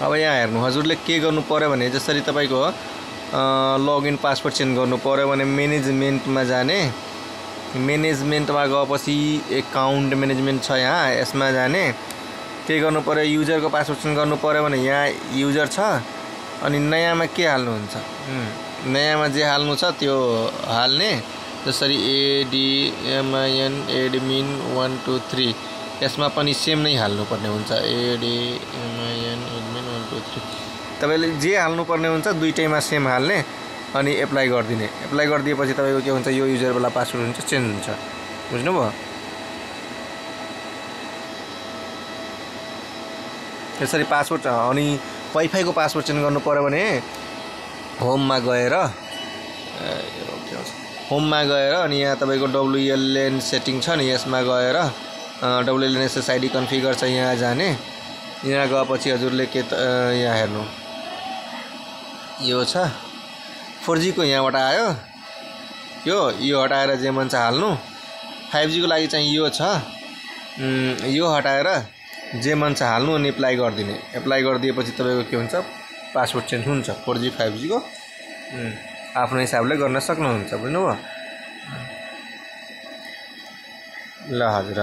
अब यहाँ हेर्नु हजुरले के गर्नु पर्यो भने जसरी तपाईको लगइन पासवर्ड चेन्ज गर्नु पर्यो भने म्यानेजमेन्टमा जाने, म्यानेजमेन्टमा गएपछि एकाउन्ट म्यानेजमेन्ट छ यहाँ, यसमा जाने। के गर्नु पर्यो युजरको पासवर्ड चेन्ज गर्नु पर्यो भने यहाँ युजर छ अनि नयाँमा के हाल्नुहुन्छ, नयाँमा जे हाल्नु छ त्यो हाल्ने। जसरी एडमिन एडमिन 1 2 3 यसमा पनि सेम नै हाल्नु पर्ने हुन्छ। एडमिन एडमिन 1 2 3 तपाईले जे हाल्नु पर्ने हुन्छ दुईटैमा सेम हाल्ने अनि एप्लाई गरिदिने। एप्लाई गरिदिएपछि तपाईको के हुन्छ यो युजर वाला पासवर्ड हुन्छ चेन्ज हुन्छ। बुझ्नुभयो? यसरी पासवर्ड अनि वाइफाई को पासवर्ड चेन्ज गर्नु पर्यो भने होममा गएर अनि यहाँ तपाईको WLAN सेटिङ छ नि यसमा गएर WLAN SSID कन्फिगर छ यहाँ जाने। यहाँ गएपछि हजुरले के यहाँ हेर्नु यो छ 4G को यहाँबाट आयो यो हटाएर जे मन छ हाल्नु। 5G को लागि चाहिँ यो छ यो हटाएर जे मन छ हाल्नु अनि एप्लाई गरिदिने। एप्लाई गरिदिएपछि तपाईको के हुन्छ पासवर्ड चेन्ज हुन्छ। 4G 5G को आफ्नो हिसाबले गर्न सक्नुहुन्छ। बुझ्नुभयो? ल हजुर।